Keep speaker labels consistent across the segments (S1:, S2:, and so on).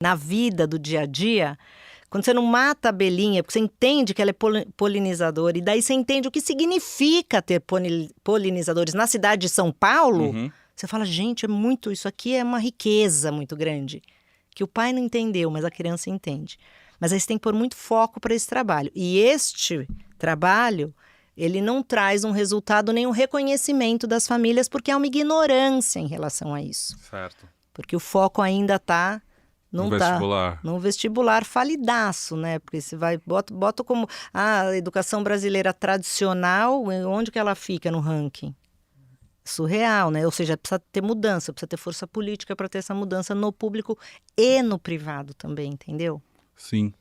S1: na vida do dia a dia, quando você não mata a abelhinha, porque você entende que ela é polinizadora, e daí você entende o que significa ter polinizadores na cidade de São Paulo, você fala, gente, isso aqui é uma riqueza muito grande, que o pai não entendeu, mas a criança entende. Mas aí você tem que pôr muito foco para esse trabalho. E este trabalho, ele não traz um resultado nem um reconhecimento das famílias, porque é uma ignorância em relação a isso.
S2: Certo.
S1: Porque o foco ainda está...
S2: No vestibular.
S1: Num vestibular falidaço, né? Porque você bota como a educação brasileira tradicional, onde que ela fica no ranking? Surreal, né? Ou seja, precisa ter mudança, precisa ter força política para ter essa mudança no público e no privado também, entendeu?
S2: Sim.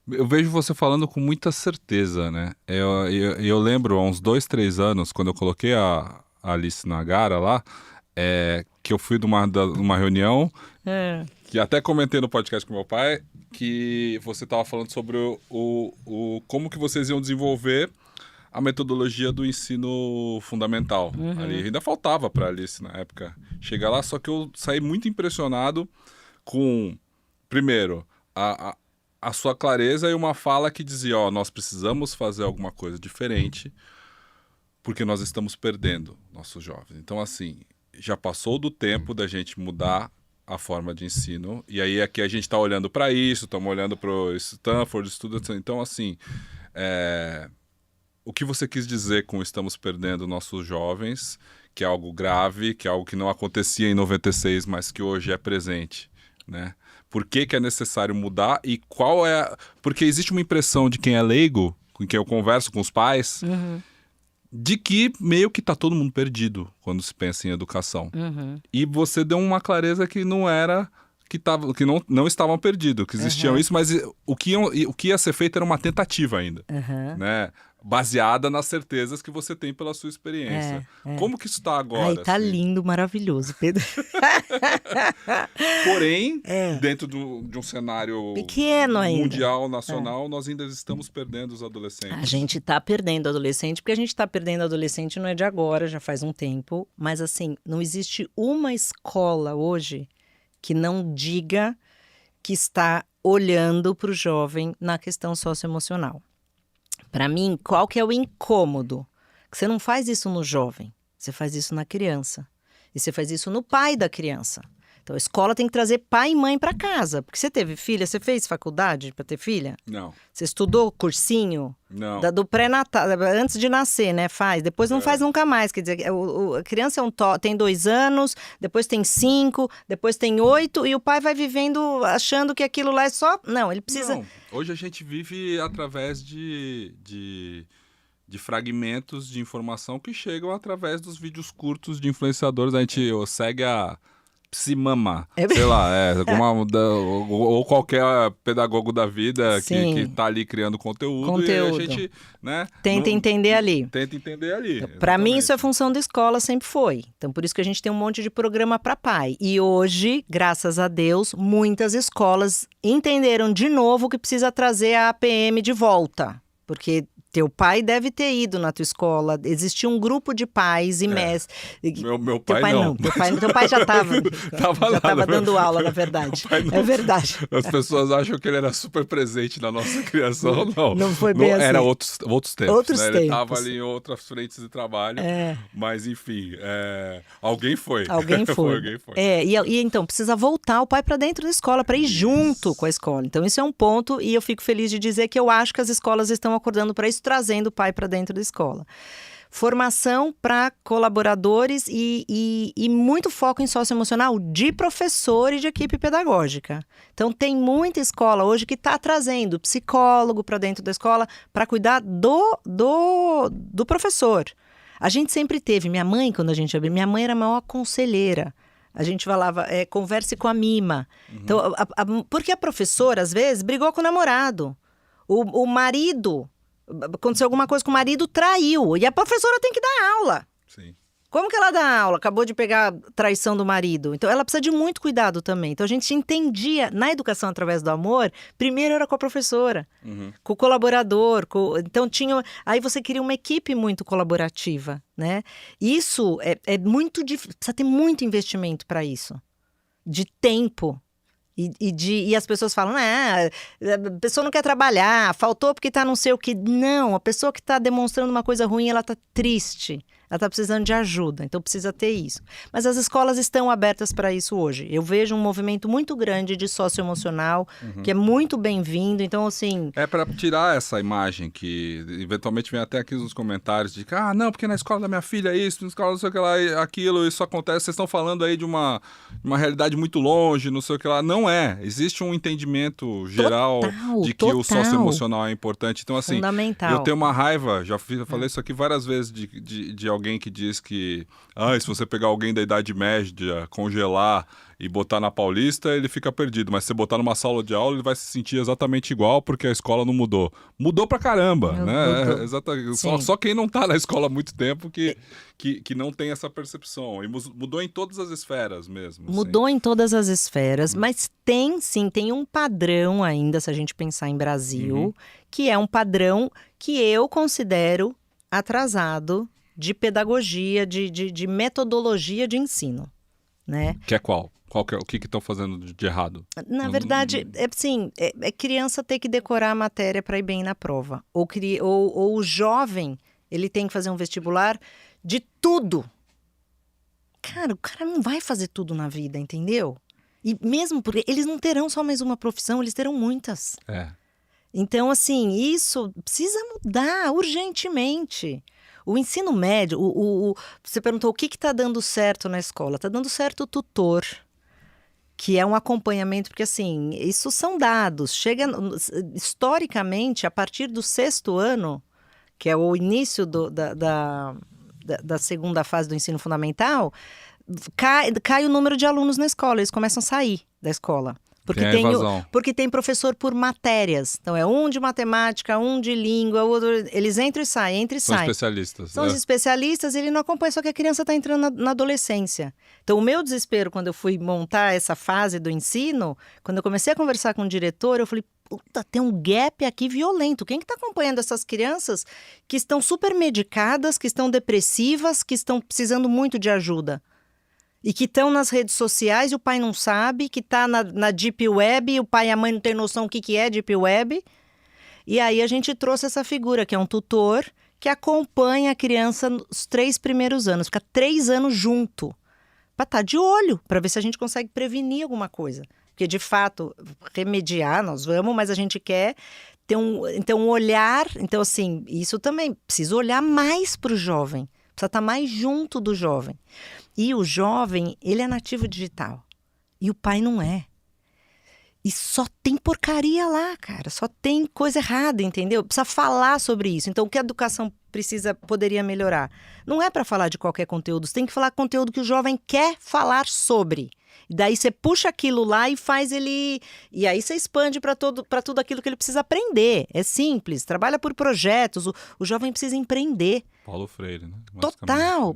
S2: Eu vejo você falando com muita certeza, né? Eu lembro, há uns 2, 3 anos, quando eu coloquei a Alice Nagara lá, que eu fui numa reunião... Que até comentei no podcast com meu pai, que você estava falando sobre como que vocês iam desenvolver a metodologia do ensino fundamental. Ali ainda faltava para a Alice na época chegar lá, só que eu saí muito impressionado com, primeiro, a sua clareza e uma fala que dizia, nós precisamos fazer alguma coisa diferente porque nós estamos perdendo nossos jovens. Então, assim, já passou do tempo da gente mudar a forma de ensino, e aí aqui a gente está olhando para isso, estamos olhando para o Stanford, então assim, o que você quis dizer com estamos perdendo nossos jovens, que é algo grave, que é algo que não acontecia em 96, mas que hoje é presente, né? Por que é necessário mudar e qual é... Porque existe uma impressão de quem é leigo, com quem eu converso com os pais... de que meio que tá todo mundo perdido quando se pensa em educação. E você deu uma clareza que não era, que não estavam perdidos, que existiam isso, mas o que ia ser feito era uma tentativa ainda, né? Baseada nas certezas que você tem pela sua experiência. Como que isso está agora?
S1: Ai, tá assim? Lindo, maravilhoso, Pedro.
S2: Porém, dentro de um cenário
S1: pequeno
S2: mundial, nacional, nós ainda estamos perdendo os adolescentes.
S1: A gente tá perdendo adolescente, porque a gente tá perdendo adolescente não é de agora, já faz um tempo. Mas assim, não existe uma escola hoje que não diga que está olhando para o jovem na questão socioemocional. Para mim, qual que é o incômodo? Que você não faz isso no jovem, você faz isso na criança. E você faz isso no pai da criança. Então, a escola tem que trazer pai e mãe para casa. Porque você teve filha, você fez faculdade para ter filha?
S2: Não.
S1: Você estudou cursinho?
S2: Não.
S1: Do pré-natal, antes de nascer, né? Faz. Depois não faz nunca mais. Quer dizer, a criança tem 2 anos, depois tem 5, depois tem 8, e o pai vai vivendo achando que aquilo lá é só... Não, ele precisa...
S2: Não. Hoje a gente vive através de fragmentos de informação que chegam através dos vídeos curtos de influenciadores. A gente segue a Psimama, sei lá, ou qualquer pedagogo da vida que tá ali criando conteúdo. E a gente, né,
S1: tenta entender ali. Para mim, isso é função da escola, sempre foi. Então, por isso que a gente tem um monte de programa para pai. E hoje, graças a Deus, muitas escolas entenderam de novo que precisa trazer a APM de volta. Porque teu pai deve ter ido na tua escola. Existia um grupo de pais e mestres.
S2: Meu pai não.
S1: Teu pai já estava já estava dando aula, na verdade. É verdade.
S2: As pessoas acham que ele era super presente na nossa criação. Não
S1: foi bem assim.
S2: Era outros tempos.
S1: Outros tempos.
S2: Ele estava ali em outras frentes de trabalho. Mas, enfim, alguém foi.
S1: Alguém foi. E então, precisa voltar o pai para dentro da escola, para ir junto com a escola. Então, isso é um ponto, e eu fico feliz de dizer que eu acho que as escolas estão acordando para isso, trazendo o pai para dentro da escola. Formação para colaboradores e muito foco em socioemocional de professor e de equipe pedagógica. Então, tem muita escola hoje que está trazendo psicólogo para dentro da escola para cuidar do professor. A gente sempre teve, minha mãe, quando a gente abriu, minha mãe era a maior conselheira. A gente falava, converse com a mima. Então, porque a professora, às vezes, brigou com o namorado. O marido... Aconteceu alguma coisa com o marido, traiu. E a professora tem que dar aula.
S2: Sim.
S1: Como que ela dá aula? Acabou de pegar traição do marido. Então, ela precisa de muito cuidado também. Então, a gente entendia, na educação através do amor, primeiro era com a professora, com o colaborador. Então, aí você queria uma equipe muito colaborativa, né? Isso é muito difícil, precisa ter muito investimento para isso. De tempo. E as pessoas falam, a pessoa não quer trabalhar, faltou porque tá não sei o que. Não, a pessoa que tá demonstrando uma coisa ruim, ela tá triste. Ela tá precisando de ajuda, então precisa ter isso. Mas as escolas estão abertas para isso hoje. Eu vejo um movimento muito grande de socioemocional, que é muito bem-vindo. Então, assim...
S2: É para tirar essa imagem que eventualmente vem até aqui nos comentários de que, não, porque na escola da minha filha é isso, na escola não sei o que lá, aquilo, isso acontece. Vocês estão falando aí de uma realidade muito longe, não sei o que lá. Não é. Existe um entendimento geral de que o socioemocional é importante. Então, assim,
S1: fundamental.
S2: Eu tenho uma raiva, já falei isso aqui várias vezes, de alguém que diz que se você pegar alguém da Idade Média, congelar e botar na Paulista, ele fica perdido. Mas se você botar numa sala de aula, ele vai se sentir exatamente igual, porque a escola não mudou. Mudou pra caramba, né? Exatamente. Só quem não tá na escola há muito tempo que não tem essa percepção. E mudou em todas as esferas mesmo.
S1: Mudou em todas as esferas, mas tem um padrão ainda, se a gente pensar em Brasil, que é um padrão que eu considero atrasado de pedagogia, de metodologia de ensino, né?
S2: Que é qual? O que estão fazendo de errado?
S1: Na verdade, é criança ter que decorar a matéria para ir bem na prova. Ou o jovem, ele tem que fazer um vestibular de tudo. Cara, o cara não vai fazer tudo na vida, entendeu? E mesmo porque eles não terão só mais uma profissão, eles terão muitas. Então, assim, isso precisa mudar urgentemente. O ensino médio, você perguntou o que está dando certo na escola. Está dando certo o tutor, que é um acompanhamento, porque assim, isso são dados. Historicamente, a partir do 6º ano, que é o início da segunda fase do ensino fundamental, cai o número de alunos na escola, eles começam a sair da escola. Porque tem professor por matérias. Então, é um de matemática, um de língua, outro... Eles entram e saem,
S2: São especialistas.
S1: São os especialistas, ele não acompanha, só que a criança está entrando na adolescência. Então, o meu desespero, quando eu fui montar essa fase do ensino, quando eu comecei a conversar com o diretor, eu falei, puta, tem um gap aqui violento. Quem que está acompanhando essas crianças que estão super medicadas, que estão depressivas, que estão precisando muito de ajuda? E que estão nas redes sociais e o pai não sabe, que está na Deep Web e o pai e a mãe não têm noção do que é Deep Web. E aí a gente trouxe essa figura, que é um tutor, que acompanha a criança nos 3 primeiros anos, fica 3 anos junto, para estar de olho, para ver se a gente consegue prevenir alguma coisa. Porque, de fato, remediar nós vamos, mas a gente quer ter um olhar... Então, assim, isso também, precisa olhar mais para o jovem, precisa estar mais junto do jovem. E o jovem, ele é nativo digital. E o pai não é. E só tem porcaria lá, cara. Só tem coisa errada, entendeu? Precisa falar sobre isso. Então, o que a educação poderia melhorar? Não é para falar de qualquer conteúdo. Você tem que falar conteúdo que o jovem quer falar sobre. E daí você puxa aquilo lá e faz ele... E aí você expande para tudo aquilo que ele precisa aprender. É simples. Trabalha por projetos. O jovem precisa empreender.
S2: Paulo Freire, né?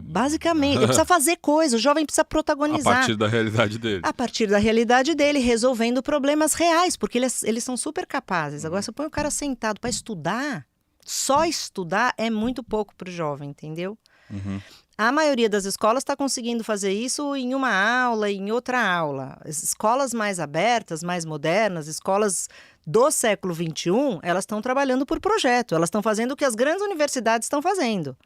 S1: Basicamente. Ele precisa fazer coisa, o jovem precisa protagonizar.
S2: A partir da realidade dele.
S1: A partir da realidade dele, resolvendo problemas reais, porque eles são super capazes. Agora, você põe o cara sentado para estudar, só estudar é muito pouco para o jovem, entendeu? A maioria das escolas está conseguindo fazer isso em uma aula, em outra aula. As escolas mais abertas, mais modernas, escolas do século XXI, elas estão trabalhando por projeto. Elas estão fazendo o que as grandes universidades estão fazendo.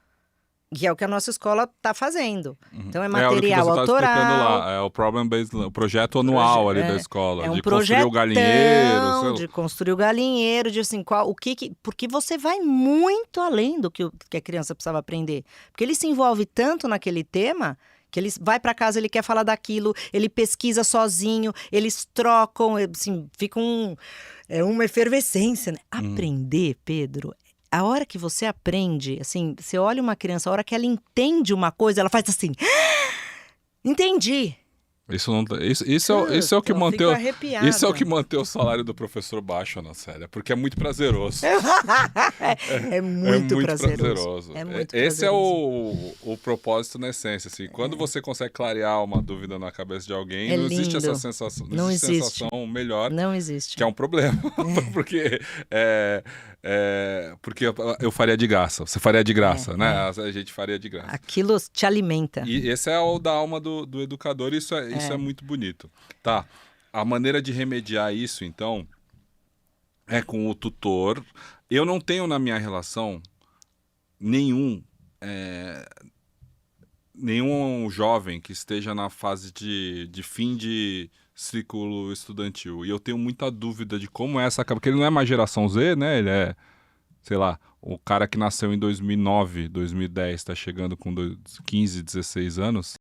S1: Que é o que a nossa escola está fazendo. Então, é material autoral.
S2: Lá, é o problem-based, o projeto anual ali da escola.
S1: É um
S2: de construir o galinheiro.
S1: De construir o galinheiro, de assim, porque você vai muito além do que a criança precisava aprender. Porque ele se envolve tanto naquele tema que ele vai para casa, ele quer falar daquilo, ele pesquisa sozinho, eles trocam, assim, fica uma efervescência, né? Aprender, Pedro, a hora que você aprende, assim, você olha uma criança, a hora que ela entende uma coisa, ela faz assim, entendi.
S2: Isso é o que mantém o salário do professor baixo na série, porque é muito prazeroso.
S1: É muito prazeroso.
S2: Esse é o propósito na essência, assim. Quando você consegue clarear uma dúvida na cabeça de alguém, não existe essa sensação, não existe sensação melhor.
S1: Não existe.
S2: Que é um problema, porque eu faria de graça, você faria de graça, né? A gente faria de graça.
S1: Aquilo te alimenta.
S2: E esse é o da alma do educador, isso é muito bonito. Tá. A maneira de remediar isso, então, é com o tutor. Eu não tenho na minha relação nenhum, é, nenhum jovem que esteja na fase de fim de ciclo estudantil. E eu tenho muita dúvida de como é essa... Porque ele não é mais geração Z, né? Ele é, sei lá, o cara que nasceu em 2009, 2010, está chegando com 15, 16 anos.